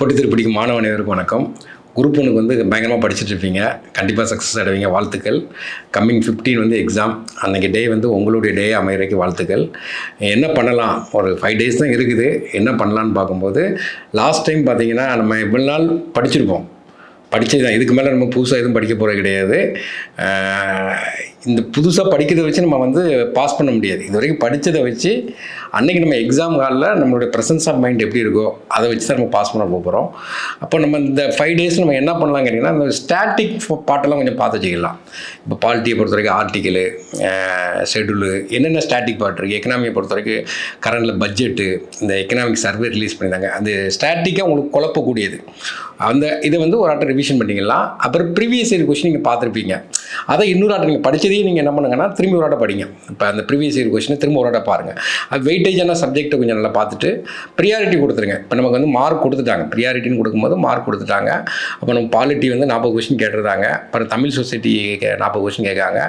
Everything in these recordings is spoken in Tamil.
போட்டி திருப்பிடிக்கும் மாணவ அனைவருக்கும் வணக்கம். குரூப் ஒன்றுக்கு வந்து பயங்கரமாக படிச்சுட்டு இருப்பீங்க. கண்டிப்பாக சக்ஸஸ் அடைவீங்க. வாழ்த்துக்கள். கம்மிங் 15 வந்து எக்ஸாம். அன்றைக்கி டே வந்து உங்களுடைய டே அமைகிறதுக்கு வாழ்த்துக்கள். என்ன பண்ணலாம், ஒரு 5 days தான் இருக்குது. என்ன பண்ணலான்னு பார்க்கும்போது, லாஸ்ட் டைம் பார்த்தீங்கன்னா நம்ம இவ்வளோ நாள் படிச்சிருப்போம். படித்தது தான். இதுக்கு மேலே நம்ம புதுசாக எதுவும் படிக்க போகிறது கிடையாது. இந்த புதுசாக படிக்கிறத வச்சு நம்ம வந்து பாஸ் பண்ண முடியாது. இது வரைக்கும் படித்ததை வச்சு அன்றைக்கி நம்ம எக்ஸாம் ஹாலில் நம்மளுடைய ப்ரெசன்ஸ் ஆஃப் மைண்ட் எப்படி இருக்கோ அதை வச்சு தான் நம்ம பாஸ் பண்ண போகிறோம். அப்போ நம்ம இந்த 5 days நம்ம என்ன பண்ணலாம் கேட்டிங்கன்னா, இந்த ஸ்டாட்டிக் பாட்டெல்லாம் கொஞ்சம் பார்த்து வச்சுக்கலாம். இப்போ பாலிட்டியை பொறுத்த வரைக்கும் ஆர்டிக்கலு, ஷெட்யூலு, என்னென்ன ஸ்டாட்டிக் பாட்டு இருக்குது. எக்கனாமியை பொறுத்த வரைக்கும் கரண்டில் பட்ஜெட்டு, இந்த எக்கனாமிக் சர்வே ரிலீஸ் பண்ணியிருந்தாங்க. அது ஸ்டாட்டிக்காக உங்களுக்கு குழப்பக்கூடியது. அந்த இதை வந்து ஒரு ஆட்டை ரிவிஷன் பண்ணிக்கலாம். அப்புறம் ப்ரீவியஸ் இயர் கொஸ்டின் நீங்கள் பார்த்துருப்பீங்க. அதை இன்னொரு ஆட்டை நீங்கள் படித்ததையும் நீங்கள் என்ன பண்ணுங்கன்னா திரும்பி ஒரு ஆட்டை படிங்க. இப்போ அந்த ப்ரீவியஸ் இயர் கொஸ்டினை திரும்ப ஒரு ஆட்டை பாருங்கள். அது வெயிட்டேஜான சப்ஜெக்ட்டை கொஞ்சம் நல்லா பார்த்துட்டு ப்ரியாரிட்டி கொடுத்துருங்க. இப்போ நமக்கு வந்து மார்க் கொடுத்துட்டாங்க. ப்ரியாரிட்டின்னு கொடுக்கும்போது மார்க் கொடுத்துட்டாங்க. அப்போ நம்ம பாலிட்டி வந்து 40 கொஸ்டின் கேட்டுருந்தாங்க. அப்புறம் தமிழ் சொசைட்டி 40 கொஸ்டின் கேட்காங்க.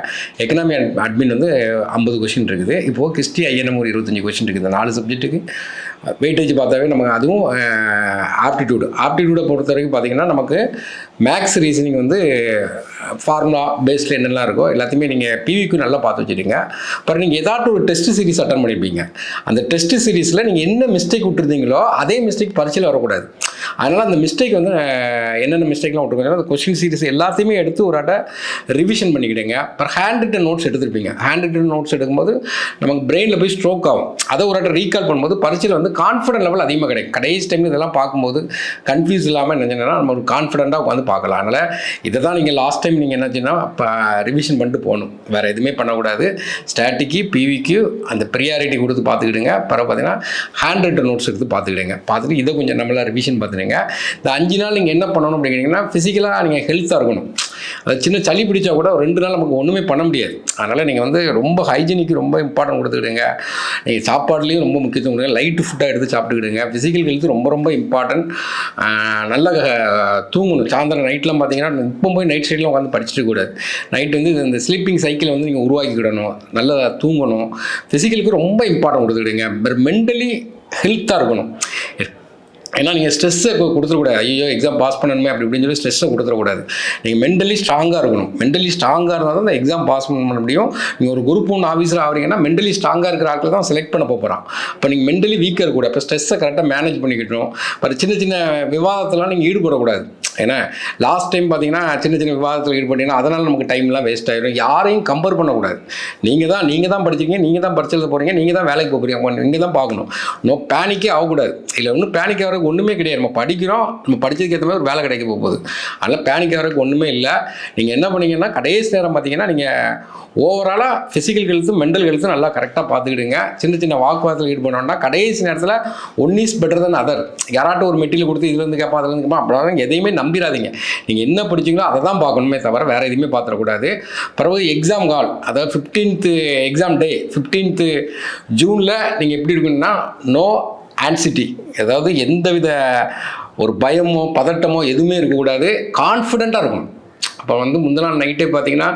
எக்கனாமி அட்மின் வந்து 50 கொஸ்டின் இருக்குது. இப்போது கிறிஸ்டி ஐஎன்எம் ஒரு 25 கொஸ்டின் இருக்குது. 4 சப்ஜெக்ட்டுக்கு வெயிட்டேஜ் பார்த்தாவே நமக்கு அதுவும் ஆப்டிடியூடை பொறுத்த வரைக்கும் பார்த்திங்கன்னா நமக்கு மேக்ஸ் ரீசனிங் வந்து ஃபார்முலா பேஸில் என்னெல்லாம் இருக்கோ எல்லாத்தையுமே நீங்கள் பிவிக்கு நல்லா பார்த்து வச்சுருங்க. அப்புறம் நீங்கள் ஏதாட்டும் ஒரு டெஸ்ட் சீரிஸ் அட்டன் பண்ணியிருப்பீங்க. அந்த டெஸ்ட் சீரிஸில் நீங்கள் என்ன மிஸ்டேக் விட்டுருந்தீங்களோ அதே மிஸ்டேக் பரீட்சையில் வரக்கூடாது. அதனால் அந்த மிஸ்டேக் வந்து என்னென்ன மிஸ்டேக்லாம் விட்டுருக்கோம் அந்த கொஸ்டின் சீரிஸ் எல்லாத்தையுமே எடுத்து ஒரு ஆட்டை ரிவிஷன் பண்ணிக்கிடுங்க. அப்புறம் ஹேண்ட் ரிட்டன் நோட்ஸ் எடுத்துருப்பீங்க. ஹேண்ட் ரிட்டன் நோட்ஸ் எடுக்கும்போது நமக்கு பிரெயினில் போய் ஸ்ட்ரோக் ஆகும். அதை ஒரு ஆட்டை ரீகால் பண்ணும்போது பரீட்சையில் வந்து கான்ஃபிடன்ட் லெவல் அதிகமாக கிடைக்கும். கடைசி டைம் இதெல்லாம் பார்க்கும்போது கன்ஃபியூஸ் இல்லாமல் நினைச்சீங்கன்னா நம்ம ஒரு கான்ஃபிடென்ட்டாக உட்காந்து பார்க்கலாம். அதனால் இதை தான் நீங்கள் லாஸ்ட் டைம் நீங்கள் என்னச்சுன்னா இப்போ ரிவிஷன் பண்ணிட்டு போகணும். வேறு எதுவுமே பண்ணக்கூடாது. ஸ்டாட்டிக்கு பிவிக்கு அந்த ப்ரியாரிட்டி கொடுத்து பார்த்துக்கிடுங்க. பிறகு பார்த்தீங்கன்னா ஹேண்ட் ரிட்டன் நோட்ஸ் எடுத்து பார்த்துட்டு இதை கொஞ்சம் நம்மளா ரிவிஷன் பார்த்துடுங்க. இந்த 5 நாள் நீங்கள் என்ன பண்ணணும் அப்படிங்கிறீங்கன்னா, ஃபிசிக்கலாக நீங்கள் ஹெல்த்தாக இருக்கணும். அது சின்ன சளி பிடிச்சா கூட 2 நாள் நமக்கு ஒன்றுமே பண்ண முடியாது. அதனால் நீங்கள் வந்து ரொம்ப ஹைஜீனிக்கு ரொம்ப இம்பார்ட்டன்ட் கொடுத்துக்கிடுங்க. நீங்கள் சாப்பாடுலேயும் ரொம்ப முக்கியத்துவம் கொடுங்க. லைட்டு ஃபுட்டாக எடுத்து சாப்பிட்டுக்கிடுங்க. ஃபிசிக்கல் ஹெல்த் ரொம்ப ரொம்ப இம்பார்ட்டன்ட். நல்லா தூங்கணும். சாயந்தரம் நைட்லாம் பார்த்தீங்கன்னா இப்போ போய் நைட் சைட்லாம் உட்காந்து படிச்சுட்டு கூடாது. நைட் வந்து இந்த ஸ்லீப்பிங் சைக்கிளை வந்து நீங்கள் உருவாக்கிக்கிடணும். நல்லா தூங்கணும். ஃபிசிக்கலுக்கு ரொம்ப இம்பார்ட்டன்ட் கொடுத்துக்கிடுங்க. மென்டலி ஹெல்த்தாக இருக்கணும். ஏன்னா நீங்கள் ஸ்ட்ரெஸ்ஸை கொடுத்துடக்கூடாது. ஐயோ எக்ஸாம் பாஸ் பண்ணணுமே அப்படி இப்படின்னு சொல்லி ஸ்ட்ரெஸ்ஸை கொடுத்துடக்கூடாது. நீங்கள் மென்டலி ஸ்ட்ராங்காக இருக்கணும். மென்டலி ஸ்ட்ராங்காக இருந்தால் தான் அந்த எக்ஸாம் பாஸ் பண்ண முடியும். நீங்கள் ஒரு குரூப் 1 ஆஃபீஸர் ஆகிறீங்கன்னா மென்டலி ஸ்ட்ராங்காக இருக்கிற ஆட்கள் தான் செலக்ட் பண்ண போகிறான். இப்போ நீங்கள் மென்டலி வீக்காக இருக்கக்கூடாது. இப்போ ஸ்ட்ரெஸ்ஸை கரெக்டாக மேனேஜ் பண்ணிக்கிட்டோம். அப்புறம் சின்ன சின்ன விவாதத்தெல்லாம் நீங்கள் ஈடுபடக்கூடாது. ஏன்னா லாஸ்ட் டைம் பார்த்தீங்கன்னா சின்ன சின்ன விவாதத்தில் ஈடுபட்டீங்கன்னா அதனால் நமக்கு டைம்லாம் வேஸ்ட் ஆகிடும். யாரையும் கம்பேர் பண்ணக்கூடாது. நீங்கள் தான் படிச்சிங்க, நீங்கள் தான் படிச்சது போகிறீங்க, நீங்கள் தான் வேலைக்கு போகிறீங்க, நீங்கள் தான் பார்க்கணும். பேனிக்கே ஆகக்கூடாது. இல்லை ஒன்றும் பேனிக் ஆகிறதுக்கு ஒன்றுமே கிடையாது. நம்ம படிக்கிறோம், நம்ம படித்ததுக்கு ஏற்ற மாதிரி ஒரு வேலை கிடைக்க போகுது. அதனால் பேனிக் ஆகிறதுக்கு ஒன்றுமே இல்லை. நீங்கள் என்ன பண்ணீங்கன்னா கடைசி நேரம் பார்த்தீங்கன்னா நீங்கள் ஓவராலாக ஃபிசிக்கல் ஹெல்த்தும் மென்டல் ஹெல்த்தும் நல்லா கரெக்டாக பார்த்துக்கிடுங்க. சின்ன சின்ன வாக்குவாதத்தில் ஈடுபடணும்னா கடைசி நேரத்தில் one is better than other. யாராட்டும் ஒரு மெட்டீரியல் கொடுத்து இதுலேருந்து கேட்பா அதுலேருந்து கேட்பா அப்படின்னா எதையுமே நம்பிடாதீங்க. நீங்கள் என்ன படிச்சிங்களோ அதை தான் பார்க்கணுமே தவிர வேறு எதுவுமே பார்த்துடக்கூடாது. பிறகு எக்ஸாம் ஹால், அதாவது 15th எக்ஸாம் டே 15th ஜூனில் நீங்கள் எப்படி இருக்குன்னா நோ ஆன்சிட்டி, அதாவது எந்தவித ஒரு பயமோ பதட்டமோ எதுவுமே இருக்கக்கூடாது. கான்ஃபிடெண்ட்டாக இருக்கணும். அப்போ வந்து முந்தின நாள் நைட்டே பார்த்தீங்கன்னா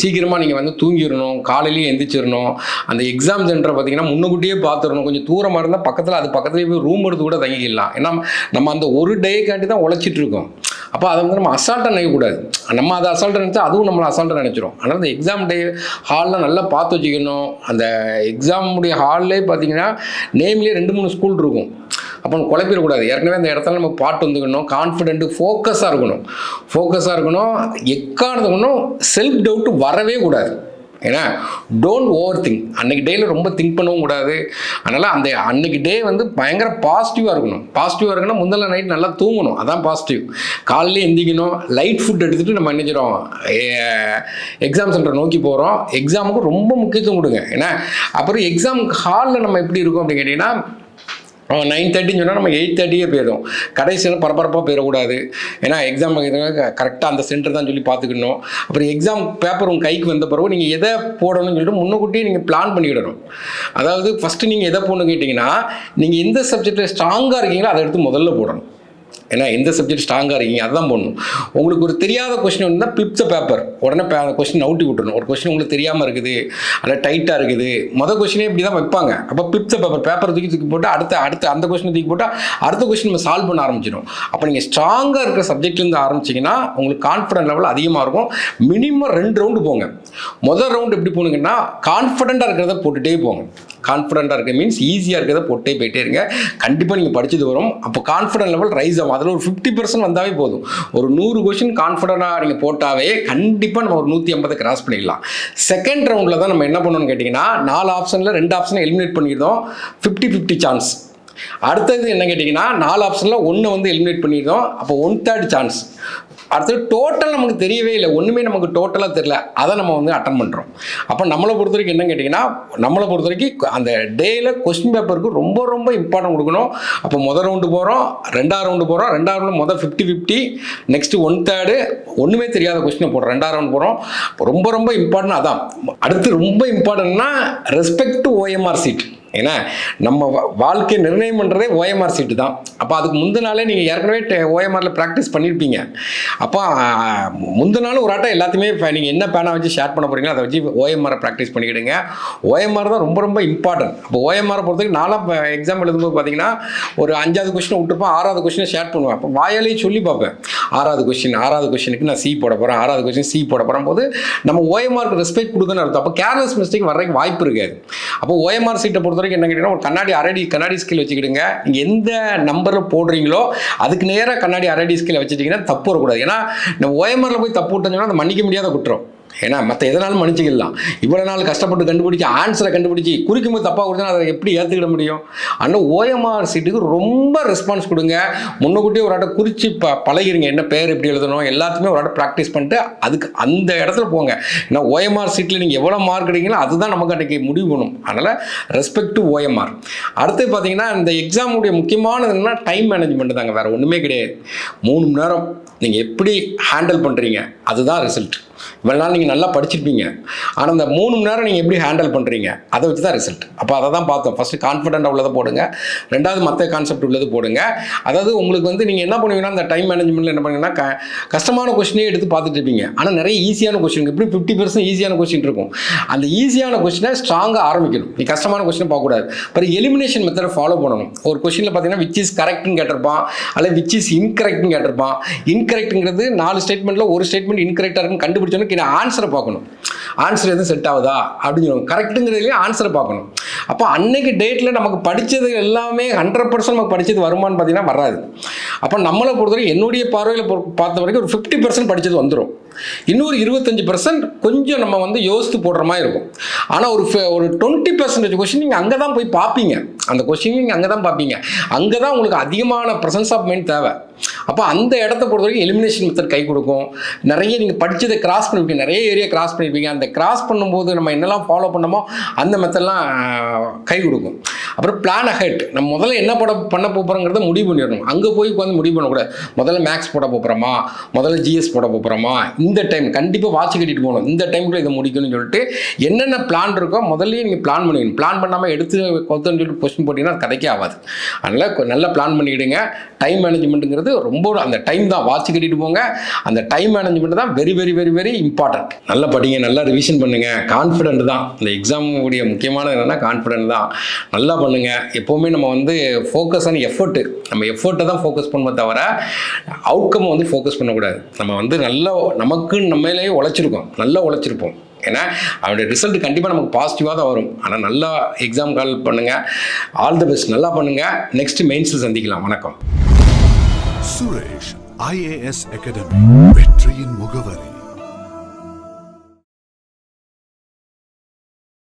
சீக்கிரமாக நீங்கள் வந்து தூங்கிடணும், காலையிலேயே எந்திரிச்சிடணும். அந்த எக்ஸாம் சென்டரை பார்த்தீங்கன்னா முன்னக்கூட்டியே பார்த்துடணும். கொஞ்சம் தூரமாக இருந்தால் பக்கத்துலேயே போய் ரூம் எடுத்து கூட தங்கிக்கலாம். ஏன்னா நம்ம அந்த ஒரு டேக்காண்டி தான் உழைச்சிட்டு இருக்கோம். அப்போ அதை வந்து நம்ம அசால்ட்டாக நினைக்கக்கூடாது. நம்ம அதை அசால்ட்டாக நினச்சா அதுவும் நம்மளை அசால்ட்டாக நினச்சிரும். அதனால் அந்த எக்ஸாம் டே ஹாலில் நல்லா பார்த்து வச்சுக்கணும். அந்த எக்ஸாமுடைய ஹால்லே பார்த்தீங்கன்னா நேம்லேயே 2-3 ஸ்கூல் இருக்கும். அப்போ குழப்பிடக்கூடாது. ஏற்கனவே அந்த இடத்துல நம்ம பாட்டு வந்துக்கணும். கான்ஃபிடென்ட்டு ஃபோக்கஸாக இருக்கணும். எக்காரணத்துக்கணும் செல்ஃப் டவுட்டு வரவே கூடாது. ஏன்னா டோன்ட் ஓவர் திங்க். அன்றைக்கி டேயில் ரொம்ப திங்க் பண்ணவும் கூடாது. அதனால் அந்த அன்றைக்கி டே வந்து பயங்கர பாசிட்டிவாக இருக்கணும். முந்தின நைட் நல்லா தூங்கணும். அதான் பாசிட்டிவ். காலையிலே எந்திக்கணும். லைட் ஃபுட் எடுத்துகிட்டு நம்ம நினைச்சிடும் எக்ஸாம் சென்டர் நோக்கி போகிறோம். எக்ஸாமுக்கு ரொம்ப முக்கியத்துவம் கொடுங்க. ஏன்னா அப்புறம் எக்ஸாம் ஹாலில் நம்ம எப்படி இருக்கும் அப்படின்னு கேட்டிங்கன்னா 9:30 சொன்னால் நம்ம 8:30 போயிடும். கடைசியில் பரபரப்பாக போயிடக்கூடாது. ஏன்னா எக்ஸாம் கரெக்டாக அந்த சென்டர் தான் சொல்லி பார்த்துக்கணும். அப்புறம் எக்ஸாம் பேப்பர் உங்கள் கைக்கு வந்த பிறகு நீங்கள் எதை போடணும்னு சொல்லிட்டு முன்னக்கூட்டியே நீங்கள் பிளான் பண்ணிக்கிடணும். அதாவது ஃபஸ்ட்டு நீங்கள் எதை போடணும்னு கேட்டிங்கன்னா நீங்கள் எந்த சப்ஜெக்டில் ஸ்ட்ராங்காக இருக்கீங்களோ அதை எடுத்து முதல்ல போடணும். ஏன்னா எந்த சப்ஜெக்ட் ஸ்ட்ராங்காக இருக்கீங்க அதுதான் போடணும். உங்களுக்கு ஒரு தெரியாத கொஸ்டின் இருந்தால் பிப்ஸ் பேப்பர் உடனே கொஸ்டின் அவுட்டி விட்டுணும். ஒரு கொஸ்டின் உங்களுக்கு தெரியாமல் இருக்குது, அதில் டைட்டாக இருக்குது, மொதல் கொஸ்டினே இப்படி தான் வைப்பாங்க. அப்போ பிப்ஸ் பேப்பர் தூக்கி போட்டு அடுத்த அந்த கொஸ்டினை தூக்கி போட்டால் அடுத்த கொஸ்டின் நம்ம சால்வ் பண்ண ஆரம்பிச்சிடும். அப்போ நீங்கள் ஸ்ட்ராங்காக இருக்கிற சப்ஜெக்ட்லேருந்து ஆரம்பிச்சிங்கன்னா உங்களுக்கு கான்ஃபிடன்ட் லெவல் அதிகமாக இருக்கும். மினிமம் 2 ரவுண்டு போங்க. முதல் ரவுண்டு எப்படி போகணுங்கன்னா கான்ஃபிடென்ட்டாக இருக்கிறத போட்டுகிட்டே போங்க. கான்ஃபிடென்ட்டாக இருக்க மீன்ஸ் ஈஸியாக இருக்கிறத போட்டே போயிட்டே இருங்க. கண்டிப்பாக நீங்கள் படிச்சது வரும். அப்போ கான்ஃபிடென்ட் லெவல் ரைஸ் ஆகும். அதில் ஒரு 50% வந்தாவே போதும். ஒரு 100 கொஸ்டின் கான்ஃபிடென்ட்டாக நீங்கள் போட்டாவே கண்டிப்பாக நம்ம ஒரு 150 கிராஸ் பண்ணிடலாம். செகண்ட் ரவுண்டில் தான் நம்ம என்ன பண்ணணும்னு கேட்டிங்கன்னா 4 ஆப்ஷனில் 2 ஆப்ஷனை எலிமினேட் பண்ணியிருந்தோம். 50-50 சான்ஸ். அடுத்தது என்ன கேட்டிங்கன்னா 4 ஆப்ஷனில் 1 வந்து எலிமினேட் பண்ணியிருந்தோம். அப்போ 1/3 சான்ஸ். அடுத்தது டோட்டல் நமக்கு தெரியவே இல்லை, ஒன்றுமே நமக்கு டோட்டலாக தெரியல, அதை நம்ம வந்து அட்டன் பண்ணுறோம். அப்போ நம்மளை பொறுத்த வரைக்கும் என்ன கேட்டிங்கன்னா நம்மளை பொறுத்த வரைக்கும் அந்த டேயில் கொஸ்டின் பேப்பருக்கு ரொம்ப ரொம்ப இம்பார்ட்டன்ட் கொடுக்கணும். அப்போ முதல் ரவுண்டு போகிறோம், 2ஆவது ரவுண்டு போகிறோம், 2ஆவது ரவுண்டு முதல் 50-50, நெக்ஸ்ட்டு 1/3 ஒன்றுமே தெரியாத கொஸ்டினை போடுறோம், 2ஆவது ரவுண்டு போகிறோம். ரொம்ப ரொம்ப இம்பார்ட்டன்ட் அதான். அடுத்து ரொம்ப இம்பார்ட்டன்ட்னா ரெஸ்பெக்ட் டு OMR சீட். ஏன்னா நம்ம வாழ்க்கையை நிர்ணயம் பண்ணுறதே OMR சீட்டு தான். அப்போ அதுக்கு முந்தின நாளே நீங்கள் ஏற்கனவே OMRல ப்ராக்டிஸ் பண்ணியிருப்பீங்க. அப்போ முந்தின நாள் ஒரு ஆட்டம் எல்லாத்தையுமே நீங்கள் என்ன பேனா வச்சு ஷேர் பண்ண போகிறீங்களோ அதை வச்சு OMR ப்ராக்டிஸ் பண்ணிக்கிடுங்க. OMR தான் ரொம்ப ரொம்ப இம்பார்ட்டன்ட். அப்போ OMR பொறுத்தவரைக்கும் நாலாம் எக்ஸாம் எழுதும்போது பார்த்தீங்கன்னா ஒரு 5ஆவது கொஸ்டினை விட்டுருப்பேன், 6ஆவது கொஸ்டினை ஷேர் பண்ணுவேன். அப்போ வாயாலேயே சொல்லி பார்ப்பேன், 6ஆவது கொஸ்டினுக்கு நான் C போட போகிறேன், 6ஆவது கொஸ்டின் C போட போகிற போது நம்ம OMRக்கு ரெஸ்பெக்ட் கொடுக்கணும்னு அர்த்தம். அப்போ கேர்லெஸ் மிஸ்டேக் வர்றதுக்கு வாய்ப்பு இருக்காது. அப்போ OMR சீட்டை பொறுத்த என்ன கேட்டீங்கன்னா ஒரு கண்ணாடி ஸ்கேல் வச்சுக்கிடுங்க. நீங்க எந்த நம்பரில் போடுறீங்களோ அதுக்கு நேராக கண்ணாடி ஸ்கேல் வச்சுட்டீங்கன்னா தப்பு வரக்கூடாது. ஏன்னா நம்ம OMRல போய் தப்பு விட்டோம்னா அதை மன்னிக்க முடியாத குற்றம். ஏன்னா மற்ற எதனாலும் மன்னிச்சிக்கலாம். இவ்வளோ நாள் கஷ்டப்பட்டு கண்டுபிடிச்சி ஆன்சரை கண்டுபிடிச்சி குறிக்கும் போது தப்பாக கொடுத்தா அதை எப்படி ஏற்றுக்கிட முடியும்? ஆனால் OMR சீட்டுக்கு ரொம்ப ரெஸ்பான்ஸ் கொடுங்க. முன்னக்கூட்டியே ஒரு ஆட்டை குறித்து பழகிருங்க, என்ன பேர் எப்படி எழுதணும் எல்லாத்தையுமே ஒரு ஆட்டை ப்ராக்டிஸ் பண்ணிட்டு அதுக்கு அந்த இடத்துல போங்க. ஏன்னா OMR சீட்டில் நீங்கள் எவ்வளோ மார்க் எடுக்கிறீங்களோ அதுதான் நமக்கு அன்றைக்கி முடிவு பண்ணும். அதனால் ரெஸ்பெக்ட் டு OMR. அடுத்து பார்த்தீங்கன்னா இந்த எக்ஸாமுடைய முக்கியமானது என்னன்னா டைம் மேனேஜ்மெண்ட் தாங்க, வேறு ஒன்றுமே கிடையாது. 3 மணி நேரம் நீங்கள் எப்படி ஹேண்டில் பண்ணுறீங்க அதுதான் ரிசல்ட். இவ்வளோ நாள் நீங்கள் நல்லா படிச்சிருப்பீங்க, ஆனால் இந்த 3 மணி நேரம் நீங்கள் எப்படி ஹேண்டில் பண்ணுறீங்க அதை வச்சு தான் ரிசல்ட். அப்போ அதை தான் பார்த்தோம். ஃபஸ்ட்டு கான்ஃபிடென்ட்டாக உள்ளதை போடுங்க, 2ஆவது மற்ற கான்செப்ட் உள்ளது போடுங்க. அதாவது உங்களுக்கு வந்து நீங்கள் என்ன பண்ணுவீங்கன்னா இந்த டைம் மேனேஜ்மெண்ட்டில் என்ன பண்ணுவீங்கன்னா கஷ்டமான கொஸ்டினே எடுத்து பார்த்துட்டு இருப்பீங்க. ஆனால் நிறைய ஈஸியான கொஸ்டின் எப்படி 50% ஈஸியான கொஸ்டின் இருக்கும். அந்த ஈஸியான கொஸ்டினை ஸ்ட்ராங்காக ஆரம்பிக்கணும். நீ கஷ்டமான கொஸ்டினை பார்க்கக்கூடாது. அப்புறம் எலிமினேஷன் மெத்தடை ஃபாலோ பண்ணணும். ஒரு கொஸ்டினில் பார்த்தீங்கன்னா விச் இஸ் கரெக்ட்னு கேட்டிருப்பான், அல்லது விச் இஸ் இன்கரெக்ட்னு கேட்டிருப்பான். இன்கரெக்ட்ங்கிறது 4 ஸ்டேட்மெண்ட்டில் ஒரு ஸ்டேட்மெண்ட் இன்கரெக்டாக இருக்குன்னு கண்டுபிடிச்சோன்னு ஆன்சரை பார்க்கணும். ஆன்சர் எதுவும் செட் ஆகுதா அப்படின்னு சொல்லுவோம். கரெக்டுங்கிறதுலேயே ஆன்சரை பார்க்கணும். அப்போ அன்னைக்கு டேட்டில் நமக்கு படித்தது எல்லாமே 100% நமக்கு படித்தது வருமானு பார்த்தீங்கன்னா வராது. அப்போ நம்மளை பொறுத்தவரைக்கும் என்னுடைய பார்வையில் பார்த்த வரைக்கும் ஒரு 50% படித்தது வந்துடும். இன்னொரு 25% கொஞ்சம் நம்ம வந்து யோசித்து போடுற மாதிரி இருக்கும். ஆனால் ஒரு 20% கொஸ்டின் நீங்கள் அங்கே தான் போய் பார்ப்பீங்க. அந்த கொஸ்டின் நீங்கள் அங்கே தான் பார்ப்பீங்க. அங்கே தான் உங்களுக்கு அதிகமான ப்ரெசன்ஸ் ஆஃப் மைண்ட் தேவை. அப்போ அந்த இடத்த பொறுத்த வரைக்கும் எலிமினேஷன் மெத்தட் கை கொடுக்கும். நிறைய நீங்கள் படித்ததை கிராஸ் பண்ணிருப்பீங்க, நிறைய ஏரியா கிராஸ் பண்ணியிருப்பீங்க. அந்த கிராஸ் பண்ணும்போது நம்ம என்னெல்லாம் ஃபாலோ பண்ணமோ அந்த மெத்தட்லாம் கை கொடுக்கும். அப்புறம் பிளான் அஹெட். நம்ம முதல்ல என்ன பண்ண போகிறோங்கிறத முடிவு பண்ணிடணும். அங்கே போய் உட்காந்து முடிவு பண்ணக்கூடாது. முதல்ல மேக்ஸ் போட போகிறோமா, முதல்ல GS போட போகிறோமா, இந்த டைம் கண்டிப்பாக வாட்ச் கட்டிட்டு போகணும், இந்த டைமுக்குள்ள இதை முடிக்கணும்னு சொல்லிட்டு என்னென்ன பிளான் இருக்கோ முதல்லையே நீங்கள் பிளான் பண்ணிக்கணும். பிளான் பண்ணாமல் எடுத்து கொத்தன்னு சொல்லிட்டு கொஸ்டின் போட்டிங்கன்னா அது கதைக்கே ஆகாது. அதனால் நல்லா பிளான் பண்ணிக்கிடுங்க. டைம் மேனேஜ்மெண்ட்டுங்கிறது ரொம்ப அந்த டைம் தான், வாட்ச் கட்டிட்டு போங்க. அந்த டைம் மேனேஜ்மெண்ட் தான் very very very very important. நல்லா படிங்க, நல்லா ரிவிஷன் பண்ணுங்க. கான்ஃபிடென்ட் தான் இந்த எக்ஸாமுடைய முக்கியமானது. என்னென்னா கான்ஃபிடென்ட் தான். நல்லா பண்ணுங்க. எப்போவுமே நம்ம வந்து ஃபோக்கஸ் ஆன் எஃபர்ட்டு, நம்ம எஃபர்ட்டை தான் ஃபோக்கஸ் பண்ணுவோம் தவிர அவுட்கம் வந்து ஃபோக்கஸ் பண்ணக்கூடாது. நம்ம வந்து நல்லா நமக்கு நம்மளே நல்லா உழைச்சிருப்போம். ஏன்னா அவருடைய ரிசல்ட் கண்டிப்பாக நமக்கு பாசிட்டிவாக தான் வரும். ஆனால் நல்லா எக்ஸாம் கால் பண்ணுங்கள். All the best. நல்லா பண்ணுங்கள். நெக்ஸ்ட் மெயின்ஸில் சந்திக்கலாம். வணக்கம். சுரேஷ் IAS அகாடமி, வெற்றியின் முகவரி.